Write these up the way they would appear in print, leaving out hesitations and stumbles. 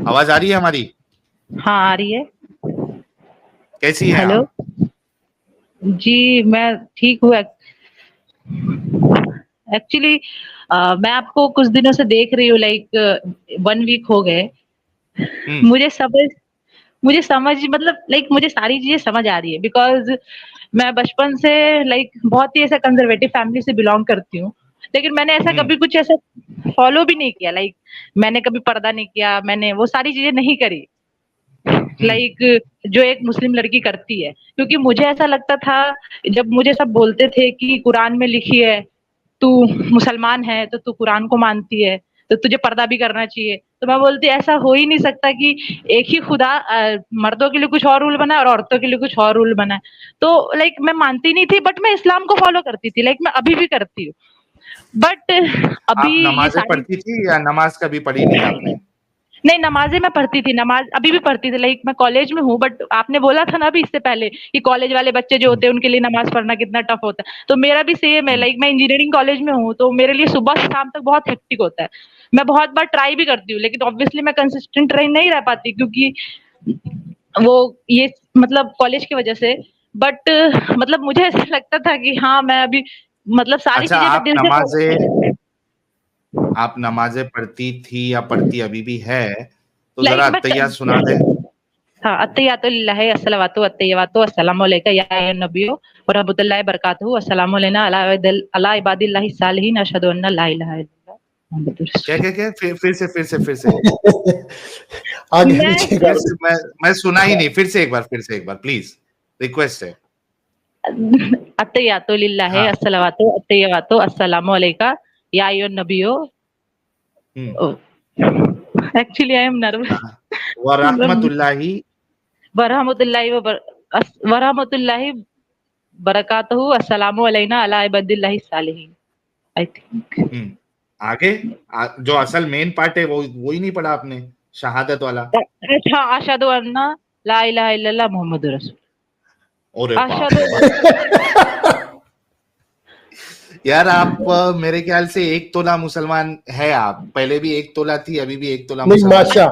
आवाज आ रही है हमारी? हाँ आ रही है। कैसी हैं हेलो आप? जी, मैं ठीक हूँ। एक्चुअली मैं आपको कुछ दिनों से देख रही हूँ, लाइक 1 वीक हो गए। हम्म। मुझे समझ मुझे समझ मतलब लाइक मुझे सारी चीजें समझ आ रही है, बिकॉज मैं बचपन से लाइक बहुत ही ऐसा कंजर्वेटिव फैमिली से बिलोंग करती हूँ। लेकिन मैंने ऐसा हम्म। कभी कुछ ऐसा फॉलो भी नहीं किया, लाइक मैंने कभी पर्दा नहीं किया, मैंने वो सारी चीजें नहीं करी हम्म। लाइक जो एक मुस्लिम लड़की करती है। क्योंकि मुझे ऐसा लगता था, जब मुझे सब बोलते थे कि कुरान में लिखी है, तू मुसलमान है तो तू कुरान को मानती है, तो तुझे पर्दा भी करना चाहिए। तो मैं बोलती ऐसा हो ही नहीं सकता कि एक ही खुदा मर्दों के लिए कुछ और रूल बना है और औरतों के लिए कुछ और रूल बना है। तो लाइक मैं मानती नहीं थी, बट मैं इस्लाम को फॉलो करती थी, लाइक मैं अभी भी करती हूँ। बट अभी आप ये नमाजें सारी पढ़ती थी या नमाज कभी पढ़ी नहीं आपने? नहीं, नमाज़ें मैं पढ़ती थी, नमाज़ अभी भी पढ़ती थी, लाइक मैं कॉलेज में हूँ। बट आपने बोला था ना अभी इससे पहले कि कॉलेज वाले बच्चे जो हम्म। होते हैं उनके लिए नमाज़ पढ़ना कितना टफ होता है, तो मेरा भी सेम है। हम्म। लाइक मैं इंजीनियरिंग कॉलेज में हूँ, तो मेरे लिए सुबह से शाम तक बहुत हेक्टिक होता है। मैं बहुत बार ट्राई भी करती हूँ, लेकिन ऑब्वियसली मैं कंसिस्टेंट रह नहीं रह पाती, क्योंकि वो ये मतलब कॉलेज की वजह से। बट मतलब मुझे ऐसा लगता था कि हाँ, मैं अभी मतलब सारी अच्छा, चीज़ें मैं दिल से फॉलो आप नमाजें पढ़ती थी या पढ़ती अभी भी है, तो जरा लाइक मैं अत्तहियात सुना दें। हाँ, अत्तहियातु लिल्लाहि अस्सलावातु अत्तय्यिबातु अस्सलामु अलैका या अय्युहन नबिय्यु व रहमतुल्लाहि व बरकातुहू अस्सलामु अलैना अला इबादिल्लाहि सालिहीन अशहदु अन्ना ला इलाहा इल्लल्लाह मुहम्मदुर क्या रसूलुल्लाह। क्या क्या? फिर से। आगे मैं पीछे फिर कर। से मैं सुना ही नहीं। फिर से एक बार प्लीज, रिक्वेस्ट है। अत्तहियातु लिल्लाहि हाँ। अस्सलावातु अत्तय्यिबातु अस्सलामु अलैका या अय्युहन नबिय्यु। हम्म। Actually I am nervous. हाँ। व रहमतुल्लाही। व रहमतुल्लाहि बरकातुहू अस्सलामु अलैना अला इबादिल्लाहि सालिहीन। आई थिंक आगे जो असल मेन पार्ट है वो ही नहीं पढ़ा आपने, शहादत वाला। अच्छा, अशहदु अन्ना ला इलाहा इल्लल्लाह मुहम्मदुर रसूल। अरे बाप रे अशहदु बाप। यार आप मेरे ख्याल से 1 तोला मुसलमान है। आप पहले भी 1 तोला थी, अभी भी 1 तोला नहीं, मुसलमान माशा। है।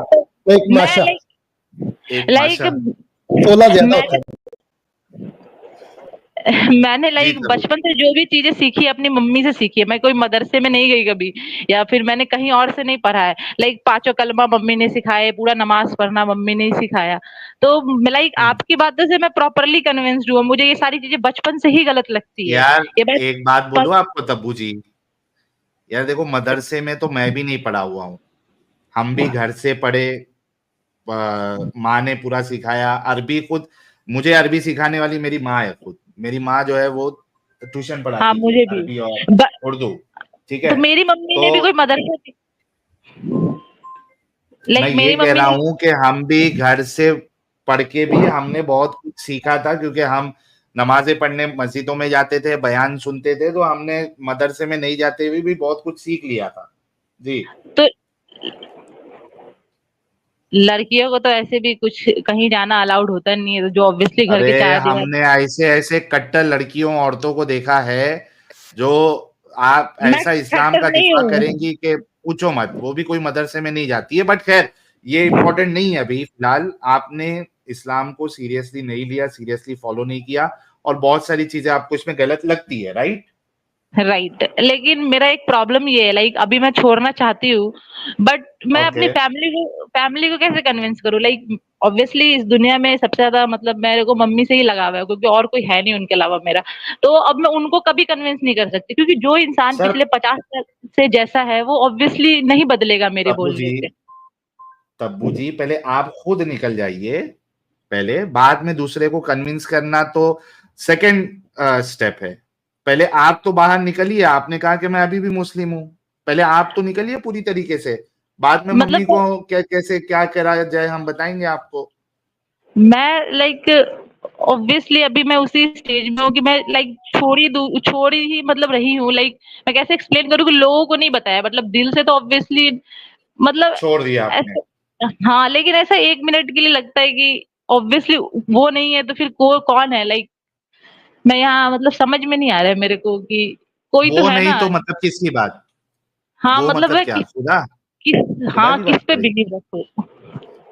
एक मैं माशा। लाइक एक लाइक माशा। तोला ज्यादा मैं होता है। मैंने जी लाइक तभी। बचपन से जो भी चीजें सीखी है अपनी मम्मी से सीखी है। मैं कोई मदरसे में नहीं गई कभी, या फिर मैंने कहीं और से नहीं पढ़ा है। लाइक पांचों कलमा मम्मी ने सिखाए, पूरा नमाज पढ़ना मम्मी ने ही सिखाया। तो लाइक आपकी बातों से मैं प्रॉपरली कन्विंस्ड हूँ, मुझे ये सारी चीजें बचपन से ही गलत लगती है। यार ये बात एक बात बोलूं आपको तब्बू जी, यार देखो मदरसे में तो मैं भी नहीं पढ़ा हुआ हूँ, हम भी घर से पढ़े। माँ ने पूरा सिखाया। अरबी खुद, मुझे अरबी सिखाने वाली मेरी माँ है। खुद मेरी माँ जो है वो ट्यूशन हाँ, पढ़ाती थी, मुझे भी। अरबी और ब- उर्दू। ठीक है। तो मेरी मम्मी तो ने भी कोई मदरसे, मैं लाइक ये मेरी कह मम्मी रहा ने हूं कि हम भी घर से पढ़ के भी हमने बहुत कुछ सीखा था, क्योंकि हम नमाजें पढ़ने मस्जिदों में जाते थे, बयान सुनते थे, तो हमने मदरसे में नहीं जाते हुए भी बहुत कुछ सीख लिया था। जी। तो लड़कियों को तो ऐसे भी कुछ कहीं जाना अलाउड होता नहीं है, तो जो ऑब्वियसली घर अरे के चार दीवार। हमने ऐसे ऐसे कट्टर लड़कियों औरतों को देखा है, जो आप मैं ऐसा इस्लाम खट्टर का नहीं दिफा हूँ। करेंगी कि पूछो मत। वो भी कोई मदरसे में नहीं जाती है, बट खैर ये इम्पोर्टेंट नहीं है। अभी फिलहाल आपने इस्लाम को सीरियसली नहीं लिया, सीरियसली फॉलो नहीं किया, और बहुत सारी चीजें आपको इसमें गलत लगती है, राइट? राइट, लेकिन मेरा एक प्रॉब्लम ये है, लाइक अभी मैं छोड़ना चाहती हूँ, बट मैं अपनी ओके। फैमिली को कैसे कन्विंस करूँ? लाइक ऑब्वियसली इस दुनिया में सबसे ज्यादा मतलब मेरे को मम्मी से ही लगाव है, क्योंकि और कोई है नहीं उनके अलावा मेरा। तो अब मैं उनको कभी कन्विंस नहीं कर सकती, क्योंकि जो इंसान सर पिछले 50 साल से जैसा है वो ऑब्वियसली नहीं बदलेगा मेरे तब्बू बोलने जी, से। तब्बू जी पहले आप खुद निकल जाइए, पहले बाद में दूसरे को कन्विंस करना तो सेकंड स्टेप है। पहले आप तो बाहर निकलिए। आपने कहा कि मैं अभी भी मुस्लिम हूं, पहले आप तो निकलिए पूरी तरीके से। बाद में मम्मी मतलब को क्या कैसे क्या करा जाए हम बताएंगे आपको। मैं लाइक ऑब्वियसली अभी मैं उसी स्टेज में हूँ कि मैं लाइक छोड़ी ही मतलब रही हूँ। लाइक मैं कैसे एक्सप्लेन करूँ कि लोगों को नहीं बताया, मतलब दिल से तो ऑब्वियसली मतलब छोड़ दिया आपने? ऐसे। हाँ, लेकिन ऐसा 1 मिनट के लिए लगता है कि ऑब्वियसली वो नहीं है तो फिर कौन है? लाइक मैं यहाँ मतलब समझ में नहीं आ रहा है मेरे को कि कोई तो वो है नहीं ना। तो मतलब किसकी बात? हाँ, वो मतलब मतलब मैं क्या, खुदा? खुदा हाँ, की किस बात पे करें? बिलीव रखूँ?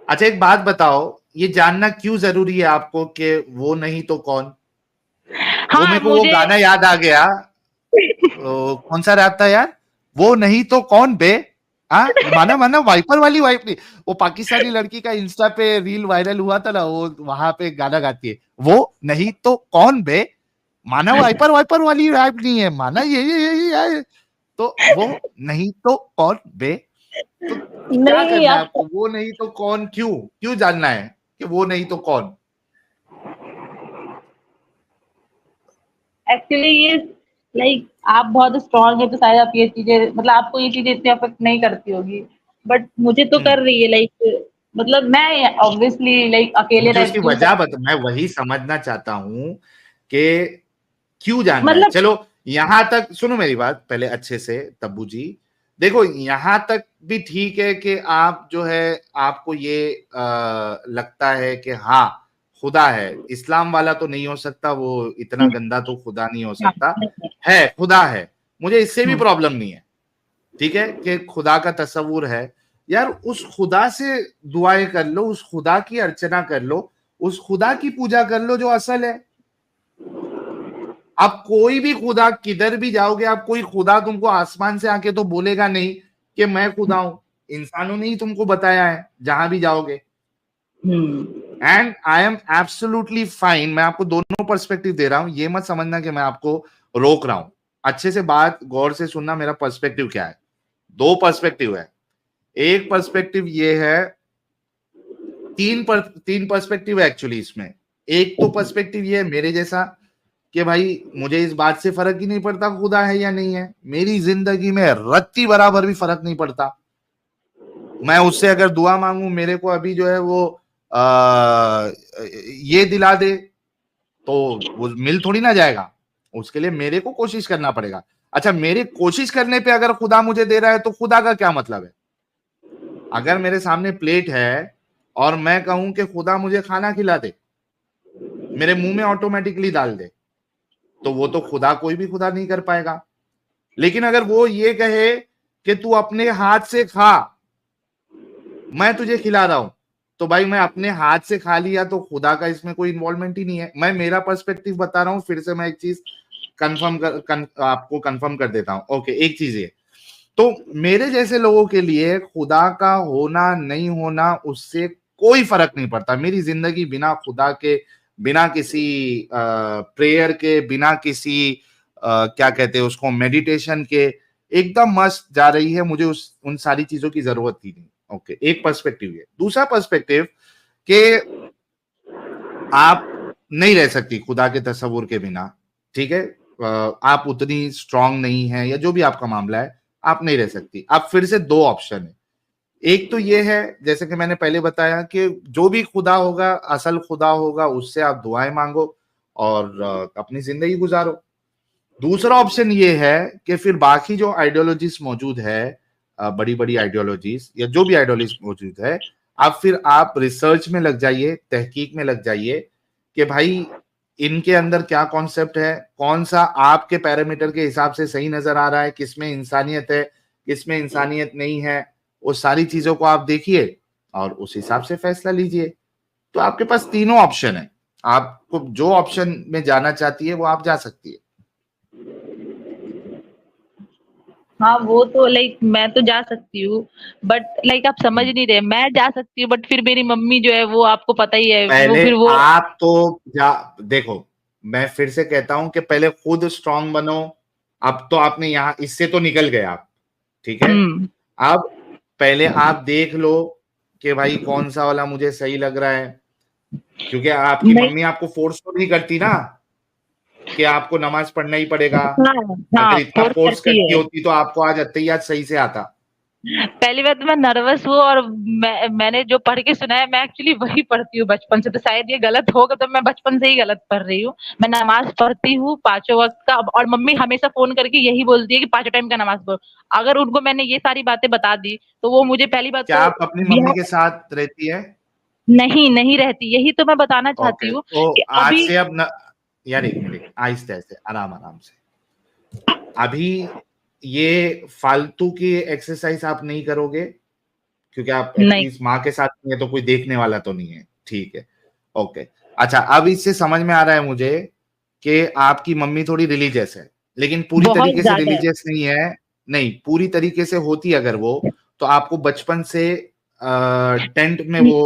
अच्छा एक बात बताओ, ये जानना क्यों जरूरी है आपको कि वो नहीं तो कौन? वो हाँ मेरे को वो मुझे गाना याद आ गया, कौन सा रैप था यार, वो नहीं तो कौन बे, हाँ माना माना वाइपर वाली वाइप नहीं, वो पाकिस्तानी लड़की का इंस्टा पे रील वायरल हुआ था ना, वो वहां पे गाना गाती है, वो नहीं तो कौन बे, माना वाइपर वाइपर वाली रैप नहीं है, माना ये है, तो वो नहीं तो कौन बे, तो क्या नहीं करना है आप आपको, वो नहीं तो कौन, क्यों क्यों जानना है कि वो नहीं तो कौन? एक्चुअली ये लाइक आप बहुत स्ट्रांग है तो शायद आप ये चीजें मतलब आपको ये चीजें इतनी अफेक्ट नहीं करती होगी, बट मुझे तो कर रही है लाइक मतलब मैं ऑब्वियसली लाइक अकेले मुझे उसकी रहती हूँ वजह बता, मैं वही समझना चाहता हूं कि क्यों जानना है। मतलब चलो यहां तक सुनो मेरी बात पहले अच्छे से तब्बू जी, देखो यहां तक भी ठीक है कि आप जो है आपको ये लगता है कि हाँ खुदा है, इस्लाम वाला तो नहीं हो सकता, वो इतना गंदा तो खुदा नहीं हो हाँ, सकता, नहीं, है खुदा है, मुझे इससे भी हम्म, प्रॉब्लम नहीं है, ठीक है कि खुदा का तस्वुर है, यार उस खुदा से दुआएं कर लो, उस खुदा की अर्चना कर लो, उस खुदा की पूजा कर लो जो असल है। आप कोई भी खुदा किधर भी जाओगे, आप कोई खुदा तुमको आसमान से आके तो बोलेगा नहीं कि मैं खुदा हूं, इंसानों ने ही तुमको बताया है जहां भी जाओगे। And I am absolutely fine, मैं आपको दोनों पर्सपेक्टिव दे रहा हूं, ये मत समझना कि मैं आपको रोक रहा हूं, अच्छे से बात गौर से सुनना, मेरा पर्सपेक्टिव क्या है। दो पर्सपेक्टिव है, एक पर्सपेक्टिव ये है, तीन पर्सपेक्टिव है एक्चुअली इसमें। एक तो पर्सपेक्टिव ये है मेरे जैसा कि भाई मुझे इस बात से फर्क ही नहीं पड़ता खुदा है या नहीं है, मेरी जिंदगी में रत्ती बराबर भी फर्क नहीं पड़ता, मैं उससे अगर दुआ मांगू मेरे को अभी जो है वो ये दिला दे तो वो मिल थोड़ी ना जाएगा, उसके लिए मेरे को कोशिश करना पड़ेगा। अच्छा मेरे कोशिश करने पे अगर खुदा मुझे दे रहा है तो खुदा का क्या मतलब है? अगर मेरे सामने प्लेट है और मैं कहूं कि खुदा मुझे खाना खिला दे, मेरे मुंह में ऑटोमेटिकली डाल दे, तो वो तो खुदा कोई भी खुदा नहीं कर पाएगा। लेकिन अगर वो ये कहे कि तू अपने हाथ से खा, मैं तुझे खिला रहा हूं, तो भाई मैं अपने हाथ से खा लिया तो खुदा का इसमें कोई इन्वॉल्वमेंट ही नहीं है। मैं मेरा पर्सपेक्टिव बता रहा हूं, फिर से मैं एक चीज आपको कंफर्म कर देता हूं। ओके एक चीज ये, तो मेरे जैसे लोगों के लिए खुदा का होना नहीं होना उससे कोई फर्क नहीं पड़ता, मेरी जिंदगी बिना खुदा के, बिना किसी प्रेयर के, बिना किसी क्या कहते हैं उसको मेडिटेशन के एकदम मस्त जा रही है, मुझे उस उन सारी चीजों की जरूरत ही नहीं। ओके एक पर्सपेक्टिव है, दूसरा पर्सपेक्टिव कि आप नहीं रह सकती खुदा के तस्वुर के बिना, ठीक है, आप उतनी स्ट्रांग नहीं है या जो भी आपका मामला है, आप नहीं रह सकती। अब फिर से दो ऑप्शन है, एक तो ये है जैसे कि मैंने पहले बताया कि जो भी खुदा होगा असल खुदा होगा, उससे आप दुआएं मांगो और अपनी जिंदगी गुजारो। दूसरा ऑप्शन ये है कि फिर बाकी जो आइडियोलॉजीज मौजूद है, बड़ी बड़ी आइडियोलॉजीज या जो भी आइडियोलॉजी मौजूद है, अब फिर आप रिसर्च में लग जाइए, तहकीक में लग जाइए कि भाई इनके अंदर क्या कॉन्सेप्ट है, कौन सा आपके पैरामीटर के हिसाब से सही नजर आ रहा है, किसमें इंसानियत है, किसमें इंसानियत नहीं है, वो सारी चीजों को आप देखिए और उस हिसाब से फैसला लीजिए। तो आपके पास तीनों ऑप्शन है, आपको जो ऑप्शन में जाना चाहती है वो आप जा सकती है। हाँ वो तो लाइक मैं तो जा सकती हूँ, बट लाइक आप समझ नहीं रहे, मैं जा सकती हूँ बट फिर मेरी मम्मी जो है वो आपको पता ही है वो पहले फिर वो आप तो देखो, मैं फिर से कहता हूं कि पहले खुद स्ट्रांग बनो। अब तो आपने यहां इससे तो निकल गए आप, ठीक है, हम्म अब पहले आप देख लो कि भाई कौन सा वाला मुझे सही लग रहा है, क्योंकि आपकी नहीं मम्मी आपको फोर्स तो नहीं करती ना कि आपको नमाज पढ़ना ही पड़ेगा, हाँ हाँ अगर इतना फोर्स फोर्स करती करती है। होती तो आपको आज अत्तहियात सही से आता। पहली बात तो मैं नर्वस हूँ और मैंने जो पढ़ के सुना है मैं एक्चुअली वही पढ़ती हूँ बचपन से, तो शायद ये गलत होगा, तो मैं बचपन से ही गलत पढ़ रही हूँ। मैं नमाज पढ़ती हूँ पांचों वक्त का, और मम्मी हमेशा फोन करके यही बोलती है कि पांचों टाइम का नमाज पढ़ो। अगर उनको मैंने ये सारी बातें बता दी तो वो मुझे पहली बात क्या तो आप अपनी मम्मी के साथ रहती है? नहीं नहीं रहती, यही तो मैं बताना चाहती ओके हूँ तो कि आज अभी से अब न, यार एक मिनट आहिस्ते आहिस्ते आराम आराम से, अभी ये फालतू की एक्सरसाइज आप नहीं करोगे, क्योंकि आप नहीं एटलीस्ट माँ के साथ नहीं है तो कोई देखने वाला तो नहीं है, ठीक है, ओके। अच्छा, अब इससे समझ में आ रहा है मुझे कि आपकी मम्मी थोड़ी रिलीजियस है, लेकिन पूरी बहुत तरीके से ज्यादा। रिलीजियस नहीं है। नहीं, पूरी तरीके से होती अगर वो, तो आपको बचपन से टेंट में वो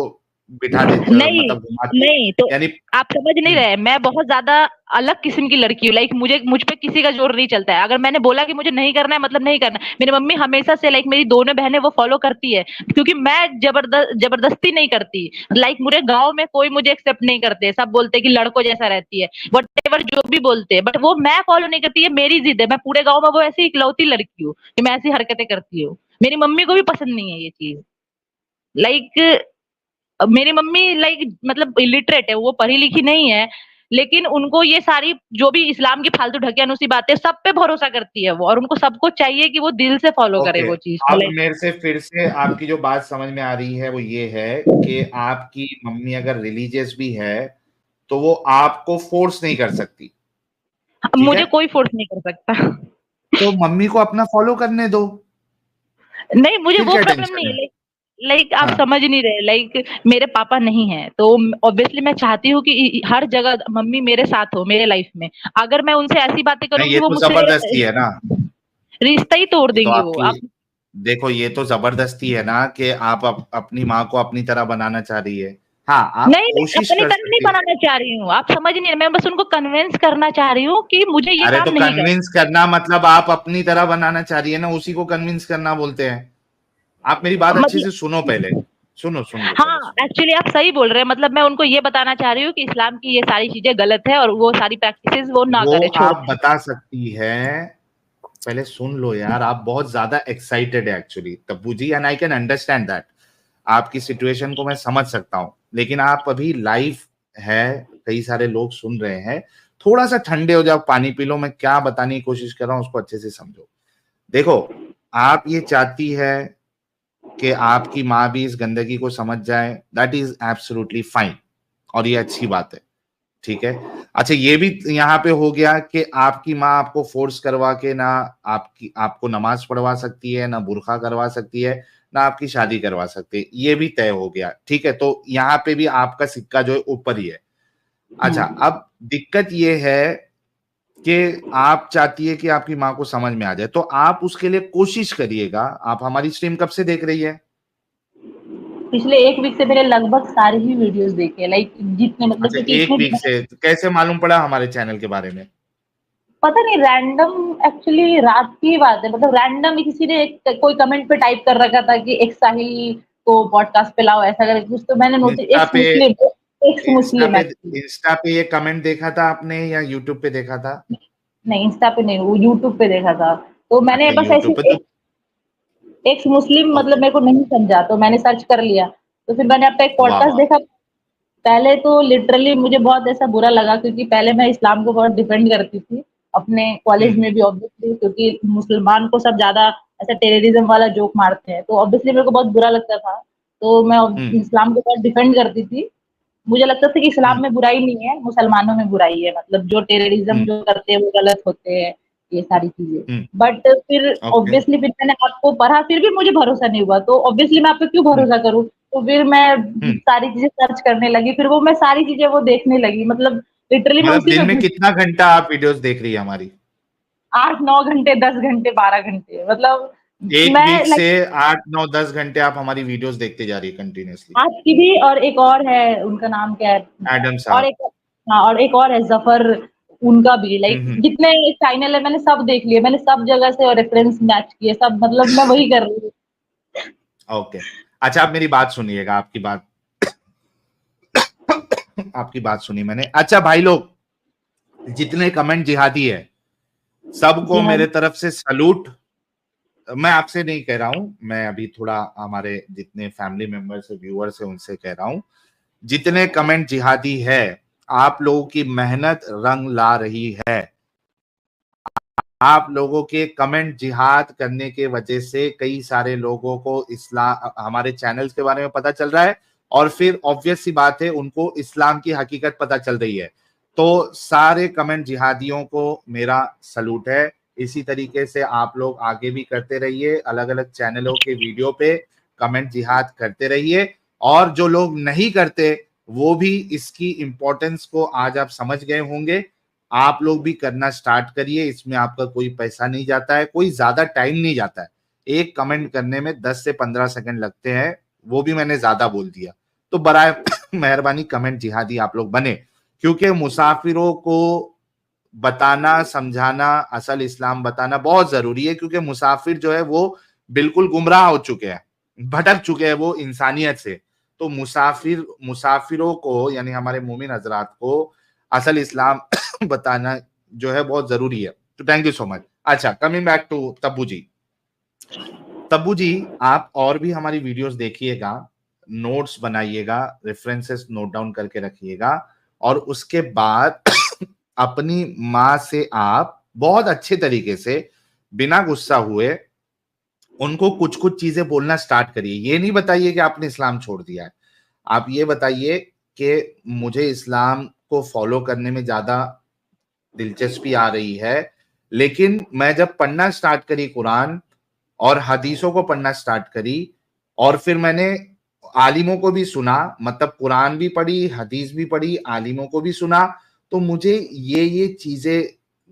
बिठा दे, नहीं मतलब घुमाती, नहीं, तो यानी आप समझ नहीं रहे, मैं बहुत ज्यादा अलग किस्म की लड़की हूँ। लाइक मुझ पे किसी का जोर नहीं चलता है। अगर मैंने बोला कि मुझे नहीं करना है, मतलब नहीं करना है। मेरी मम्मी हमेशा से, लाइक मेरी दोनों बहनें वो फॉलो करती है, क्योंकि मैं जबरदस्ती नहीं करती। लाइक मुझे गाँव में कोई मुझे एक्सेप्ट नहीं करते, सब बोलते हैं कि लड़कों जैसा रहती है, वट एवर जो भी बोलते हैं, बट वो मैं फॉलो नहीं करती। ये मेरी जिद है। मैं पूरे गाँव में वो ऐसी इकलौती लड़की हूँ कि मैं ऐसी हरकतें करती हूँ। मेरी मम्मी को भी पसंद नहीं है ये चीज। लाइक मेरी मम्मी लाइक मतलब इलिटरेट है, वो पढ़ी लिखी नहीं है, लेकिन उनको ये सारी जो भी इस्लाम की फालतू ढकियानुसी बातें, सब पे भरोसा करती है वो, और उनको सबको चाहिए कि वो दिल से फॉलो करे ओके। वो चीज। अब लाइक मेरे से फिर से आपकी जो बात समझ में आ रही है वो ये है कि आपकी मम्मी अगर रिलीजियस भी है तो वो आपको फोर्स नहीं कर सकती, ठीक है? मुझे कोई फोर्स नहीं कर सकता। तो मम्मी को अपना फॉलो करने दो, नहीं, मुझे फिर वो क्या प्रॉब्लम नहीं टेंशन है। है? लाइक आप हाँ, समझ नहीं रहे। लाइक मेरे पापा नहीं है, तो ऑब्वियसली मैं चाहती हूँ कि हर जगह मम्मी मेरे साथ हो, मेरे लाइफ में। अगर मैं उनसे ऐसी बातें नहीं करूंगी, ये वो तो मुझसे जबरदस्ती है ना, रिश्ता ही तोड़ ये तो देंगे वो। आपकी, आप देखो ये तो जबरदस्ती है ना कि आप अपनी माँ को अपनी तरह बनाना चाह रही है। हाँ, आप नहीं, मैं कोशिश अपनी कर तरह नहीं सकती है। बनाना चाह रही हूँ। आप समझ नहीं रहे, मैं बस उनको कन्विंस करना चाह रही हूँ कि मुझे ये अरे तो काम नहीं करना। कन्विंस करना मतलब आप अपनी तरह बनाना चाह रही है ना, उसी को कन्विंस करना बोलते हैं। आप मेरी बात अच्छे मतलब से सुनो पहले, सुन लो पहले हाँ, सुनो। एक्चुअली आप सही बोल रहे हैं। मतलब मैं उनको ये बताना चाह रही हूँ कि इस्लाम की ये सारी चीजें गलत है, और वो सारी प्रैक्टिसेस वो ना वो करे, छोड़ आप दे। बता सकती है, पहले सुन लो यार, आप बहुत ज्यादा एक्साइटेड है actually Tabu ji, and I can understand that. आपकी सिचुएशन को मैं समझ सकता हूं, लेकिन आप अभी लाइव है, कई सारे लोग सुन रहे हैं, थोड़ा सा ठंडे हो जाओ, पानी पी लो, मैं क्या बताने की कोशिश कर रहा हूं उसको अच्छे से समझो। देखो, आप ये चाहती है कि आपकी माँ भी इस गंदगी को समझ जाए, दैट इज एब्सोल्युटली फाइन, और ये अच्छी बात है, ठीक है। अच्छा, ये भी यहाँ पे हो गया कि आपकी माँ आपको फोर्स करवा के ना आपको नमाज पढ़वा सकती है, ना बुर्का करवा सकती है, ना आपकी शादी करवा सकती है, ये भी तय हो गया, ठीक है। तो यहाँ पे भी आपका सिक्का जो है ऊपर ही है। अच्छा, अब दिक्कत ये है कि आप चाहती है कि आपकी माँ को समझ में आ जाए, तो आप उसके लिए कोशिश करिएगा। आप हमारी स्ट्रीम कब से देख रही है? पिछले एक वीक से मेरे लगभग सारे ही वीडियोस देखे, लाइक जितने, मतलब अच्छा, क्योंकि एक इतने वीक से, तो कैसे मालूम पड़ा हमारे चैनल के बारे में? पता नहीं, रैंडम, एक्चुअली रात की बात है। मतलब रैंडम किसी ने कोई कमेंट पे टाइप कर रखा था कि एक्स साहिल को पॉडकास्ट पे लाओ, ऐसा करके कुछ। तो मैंने नोटिस, इंस्टा पे एक्स इंस्टा मुस्लिम पे एक्चुअली। इंस्टा पे ये कमेंट देखा था आपने या यूट्यूब पे देखा था? नहीं, इंस्टा पे नहीं, वो यूट्यूब पे देखा था। तो मैंने अच्छा, बस ऐसी यूट्यूब पे तो, एक्स मुस्लिम, मतलब ओके। मेरे को नहीं समझा, तो मैंने सर्च कर लिया। तो फिर मैंने आपका एक वाह पॉडकास्ट वाह। देखा। पहले तो लिटरली मुझे बहुत ऐसा बुरा लगा, क्योंकि पहले मैं इस्लाम को बहुत डिफेंड करती थी अपने कॉलेज हम्म में भी, ऑब्वियसली, क्योंकि मुसलमान को सब ज्यादा ऐसा टेररिज्म वाला जोक मारते हैं, तो ऑब्वियसली मेरे को बहुत बुरा लगता था। तो मैं हम्म इस्लाम को बहुत डिफेंड करती थी। मुझे लगता था कि हम्म इस्लाम में बुराई नहीं है, मुसलमानों में बुराई है। मतलब जो टेररिज्म हम्म जो करते हैं वो गलत होते हैं, ये सारी चीजें। हम्म, बट फिर ओके। ऑब्वियसली फिर मैंने आपको पढ़ा, फिर भी मुझे भरोसा नहीं हुआ, तो ऑब्वियसली मैं आप पे क्यों हम्म भरोसा करूँ। तो फिर मैं हम्म। सारी चीजें सर्च करने लगी, फिर वो मैं सारी चीजें वो देखने लगी। मतलब लिटरली मैं मतलब उसी दिन में में घुस, कितना घंटा आप वीडियोस देख रही है हमारी? 8-9 घंटे, 10 घंटे, 12 घंटे, मतलब एक मैं वीक लाइक से 8 9 10 घंटे आप हमारी वीडियोस देखते जा रही है कंटिन्यूअसली। आपकी भी, और एक और है, उनका नाम क्या है, एडम और साहब। एक, हाँ, और एक और है जफर, उनका भी। लाइक हम्म। जितने चैनल है मैंने सब देख लिए, मैंने सब जगह से रेफरेंस मैच किए सब, मतलब मैं वही कर रही हूँ। ओके। अच्छा, आप मेरी बात सुनिएगा, आपकी बात सुनी मैंने। अच्छा भाई लोग, जितने कमेंट जिहादी है, सबको जी हाँ। मेरे तरफ से सलूट। मैं आपसे नहीं कह रहा हूं, मैं अभी थोड़ा हमारे जितने फैमिली मेंबर्स है, व्यूअर्स है, उनसे कह रहा हूं। जितने कमेंट जिहादी है, आप लोगों की मेहनत रंग ला रही है। आप लोगों के कमेंट जिहाद करने के वजह से कई सारे लोगों को इस्लाम, हमारे चैनल्स के बारे में पता चल रहा है, और फिर ऑब्वियस सी बात है उनको इस्लाम की हकीकत पता चल रही है। तो सारे कमेंट जिहादियों को मेरा सलूट है। इसी तरीके से आप लोग आगे भी करते रहिए, अलग अलग चैनलों के वीडियो पे कमेंट जिहाद करते रहिए, और जो लोग नहीं करते वो भी इसकी इंपॉर्टेंस को आज आप समझ गए होंगे। आप लोग भी करना स्टार्ट करिए, इसमें आपका कोई पैसा नहीं जाता है, कोई ज्यादा टाइम नहीं जाता है, एक कमेंट करने में 10 से 15 सेकंड लगते हैं, वो भी मैंने ज्यादा बोल दिया। तो बराए मेहरबानी कमेंट जिहादी आप लोग बने, क्योंकि मुसाफिरों को बताना, समझाना, असल इस्लाम बताना बहुत जरूरी है, क्योंकि मुसाफिर जो है वो बिल्कुल गुमराह हो चुके हैं, भटक चुके हैं वो इंसानियत से। तो मुसाफिरों को यानी हमारे मोमिन हजरात को असल इस्लाम बताना जो है बहुत जरूरी है। तो थैंक यू सो मच। अच्छा, कमिंग बैक टू तब्बू जी। तब्बू जी, आप और भी हमारी वीडियोस देखिएगा, नोट्स बनाइएगा, रेफरेंसेस नोट डाउन करके रखिएगा, और उसके बाद अपनी माँ से आप बहुत अच्छे तरीके से बिना गुस्सा हुए उनको कुछ कुछ चीजें बोलना स्टार्ट करिए। ये नहीं बताइए कि आपने इस्लाम छोड़ दिया है, आप ये बताइए कि मुझे इस्लाम को फॉलो करने में ज्यादा दिलचस्पी आ रही है, लेकिन मैं जब पढ़ना स्टार्ट करी कुरान और हदीसों को पढ़ना स्टार्ट करी, और फिर मैंने आलिमों को भी सुना, मतलब कुरान भी पढ़ी, हदीस भी पढ़ी, आलिमों को भी सुना, तो मुझे ये चीजें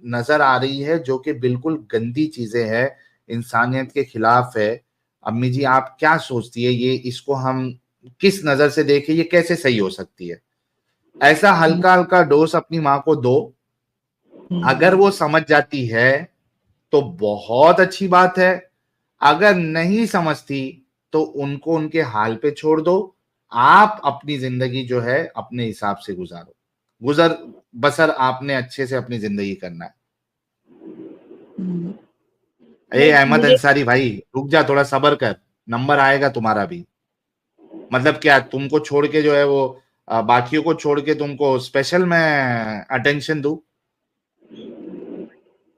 नजर आ रही है जो कि बिल्कुल गंदी चीजें हैं, इंसानियत के खिलाफ है। अम्मी जी, आप क्या सोचती है, ये इसको हम किस नजर से देखें, ये कैसे सही हो सकती है? ऐसा हल्का हल्का डोज अपनी माँ को दो, अगर वो समझ जाती है तो बहुत अच्छी बात है, अगर नहीं समझती तो उनको उनके हाल पे छोड़ दो, आप अपनी जिंदगी जो है अपने हिसाब से गुजारो, गुजर बसर आपने अच्छे से अपनी जिंदगी करना है। ए अहमद अंसारी भाई, रुक जा, थोड़ा सब्र कर, नंबर आएगा तुम्हारा भी। मतलब क्या तुमको छोड़ के जो है वो बाकियों को छोड़ के तुमको स्पेशल मैं अटेंशन दूं?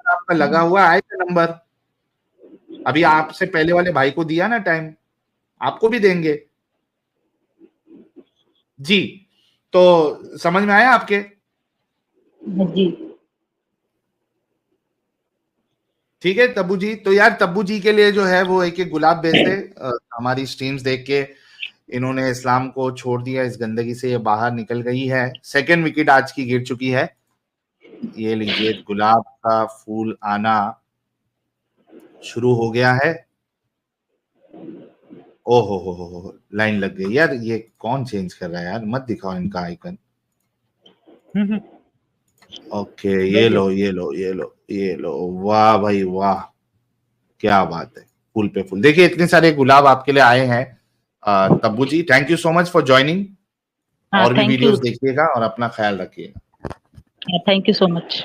आपका लगा हुआ आएगा नंबर, अभी आपसे पहले वाले भाई को दिया ना टाइम, आपको भी देंगे जी। तो समझ में आया आपके? जी। ठीक है तब्बू जी। तो यार तब्बू जी के लिए जो है वो एक एक गुलाब भेज दे। हमारी स्ट्रीम्स देख के इन्होंने इस्लाम को छोड़ दिया, इस गंदगी से ये बाहर निकल गई है, सेकंड विकेट आज की गिर चुकी है। ये लीजिए, गुलाब का फूल आना शुरू हो गया है। ओ हो, लाइन लग गई यार। ये कौन चेंज कर रहा है यार, मत दिखाओ इनका आइकन। ओके, ये लो ये लो ये लो ये लो, वाह भाई वाह, क्या बात है, फूल पे फूल। देखिए इतने सारे गुलाब आपके लिए आए हैं। Tabu ji, thank you so much for joining. और भी थैंक यू। वीडियोस देखिएगा और अपना ख्याल रखिएगा। Thank you so much.